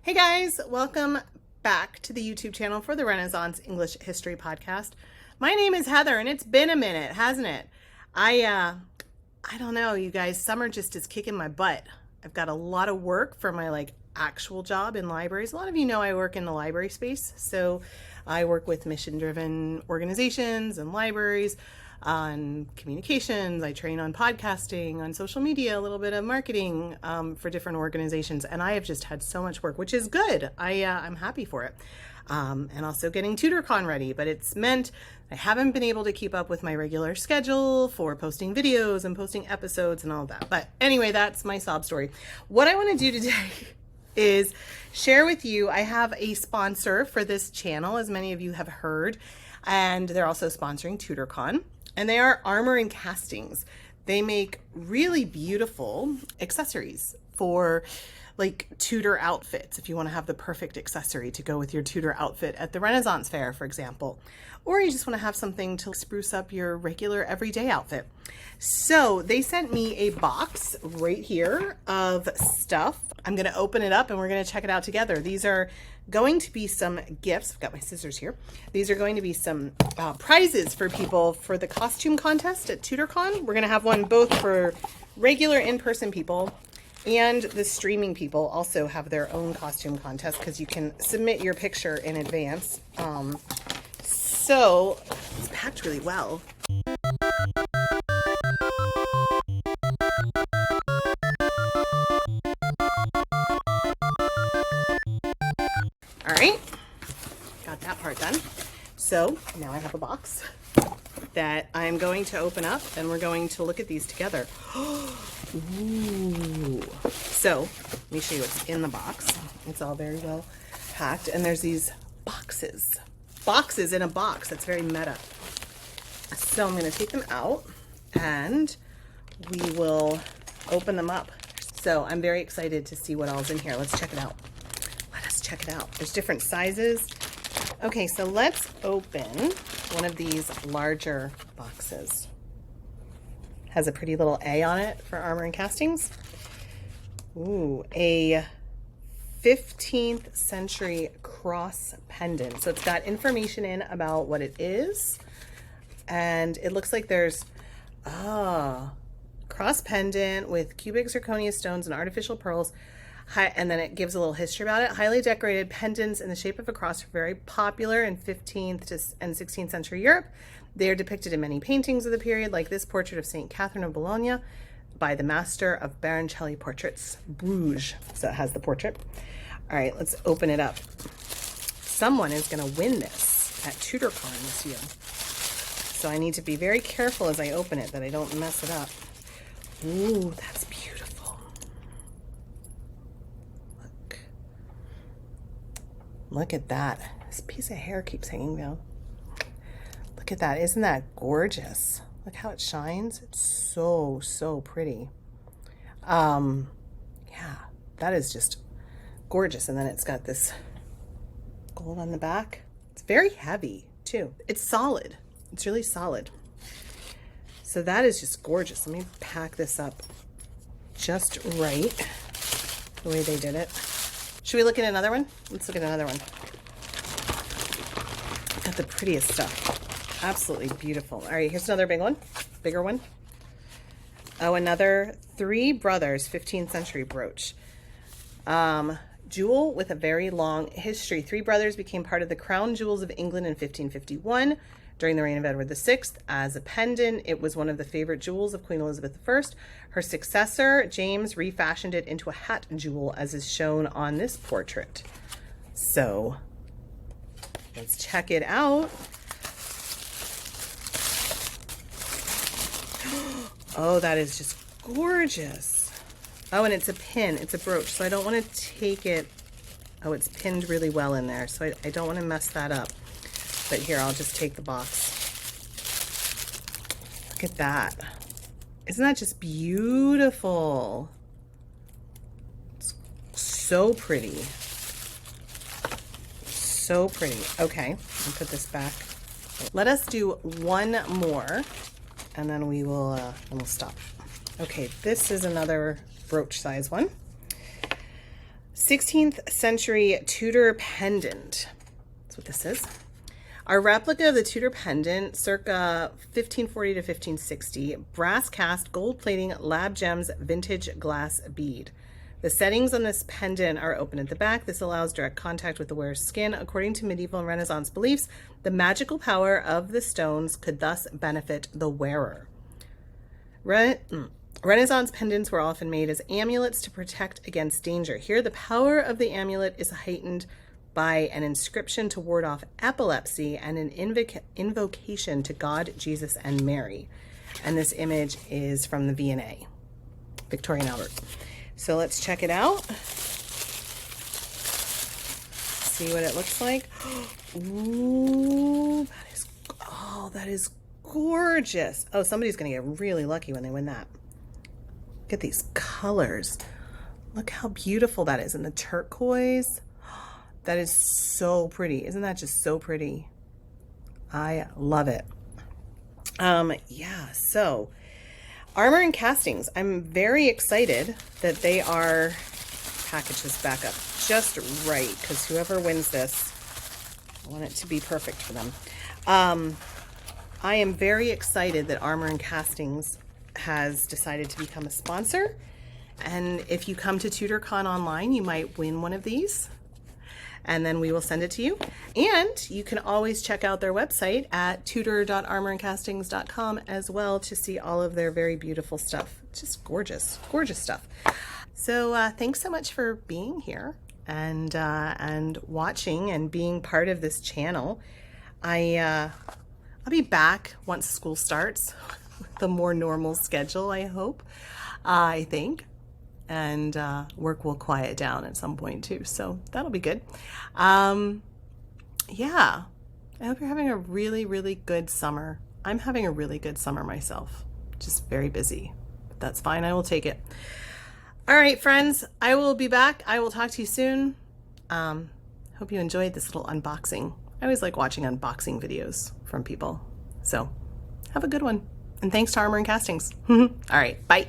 Hey guys, welcome back to the YouTube channel for the Renaissance English History Podcast. My name is Heather and it's been a minute, hasn't it? I don't know, you guys, summer just is kicking my butt. I've got a lot of work for my actual job in libraries. A lot of you know I work in the library space, so I work with mission-driven organizations and libraries on communications. I train on podcasting, on social media, a little bit of marketing for different organizations, and I have just had so much work, which is good. I'm happy for it. And also getting Tudorcon ready, but it's meant I haven't been able to keep up with my regular schedule for posting videos and posting episodes and all that. But anyway, that's my sob story. What I want to do today is share with you, I have a sponsor for this channel, as many of you have heard, and they're also sponsoring Tudorcon, and they are Armour and Castings. They make really beautiful accessories for Tudor outfits, if you want to have the perfect accessory to go with your Tudor outfit at the Renaissance Fair, for example, or you just want to have something to spruce up your regular everyday outfit. So they sent me a box right here of stuff. I'm going to open it up and we're going to check it out together. These are going to be some gifts. I've got my scissors here. These are going to be some prizes for people for the costume contest at Tudorcon. We're going to have one both for regular in-person people, and the streaming people also have their own costume contest because you can submit your picture in advance. So it's packed really well. All right, got that part done. So now I have a box that I'm going to open up and we're going to look at these together. Ooh. So let me show you what's in the box. It's all very well packed, and there's these boxes in a box. That's very meta. So I'm going to take them out and we will open them up. So I'm very excited to see what all's in here. Let's check it out. Check it out. There's different sizes. Okay, so let's open one of these larger boxes. Has a pretty little A on it for Armour and Castings. Ooh, a 15th century cross pendant. So it's got information in about what it is. And it looks like there's cross pendant with cubic zirconia stones and artificial pearls. And then it gives a little history about it. Highly decorated pendants in the shape of a cross are very popular in 15th and 16th century Europe. They are depicted in many paintings of the period, like this portrait of St. Catherine of Bologna by the master of Baroncelli Portraits, Bruges. So it has the portrait. All right, let's open it up. Someone is going to win this at Tudorcon this year. So I need to be very careful as I open it that I don't mess it up. Ooh, that's beautiful. Look at that. This piece of hair keeps hanging down. Look at that. Isn't that gorgeous? Look how it shines. It's so, so pretty. Yeah, that is just gorgeous. And then it's got this gold on the back. It's very heavy too. It's solid. It's really solid. So that is just gorgeous. Let me pack this up just right, the way they did it. Should we look at another one? Let's look at another one. Got the prettiest stuff. Absolutely beautiful. All right, here's another big one, bigger one. Oh, another Three Brothers 15th century brooch. Jewel with a very long history. Three Brothers became part of the crown jewels of England in 1551 during the reign of Edward VI. As a pendant, it was one of the favorite jewels of Queen Elizabeth I. Her successor, James, refashioned it into a hat jewel, as is shown on this portrait. So let's check it out. Oh, that is just gorgeous. Oh, and it's a pin. It's a brooch, so I don't want to take it. Oh, it's pinned really well in there, so I don't want to mess that up. But here, I'll just take the box. Look at that. Isn't that just beautiful? It's so pretty. So pretty. Okay, I'll put this back. Let us do one more, and then we'll stop. Okay, this is another brooch size one. 16th century Tudor pendant. That's what this is. Our replica of the Tudor pendant, circa 1540 to 1560, brass cast, gold plating, lab gems, vintage glass bead. The settings on this pendant are open at the back. This allows direct contact with the wearer's skin. According to medieval and Renaissance beliefs, the magical power of the stones could thus benefit the wearer. Renaissance pendants were often made as amulets to protect against danger. Here, the power of the amulet is heightened by an inscription to ward off epilepsy and an invocation to God, Jesus, and Mary. And this image is from the V&A, Victoria and Albert. So let's check it out. See what it looks like. Ooh, that is gorgeous. Oh, somebody's gonna get really lucky when they win that. Look at these colors. Look how beautiful that is in the turquoise. That is so pretty. Isn't that just so pretty? I love it. Yeah, so Armour and Castings. I'm very excited that they are package this back up just right, because whoever wins this, I want it to be perfect for them. I am very excited that Armour and Castings has decided to become a sponsor. And if you come to Tudorcon online, you might win one of these. And then we will send it to you. And you can always check out their website at tudor.armourandcastings.com as well to see all of their very beautiful stuff. Just gorgeous, gorgeous stuff. So thanks so much for being here and watching and being part of this channel. I'll be back once school starts with a more normal schedule, I hope, I think. And work will quiet down at some point too, so that'll be good. Yeah, I hope you're having a really, really good summer. I'm having a really good summer myself, just very busy, but that's fine. I will take it. All right, friends, I will be back. I will talk to you soon. Hope you enjoyed this little unboxing. I always like watching unboxing videos from people, so have a good one. And thanks to Armour and Castings. All right, bye.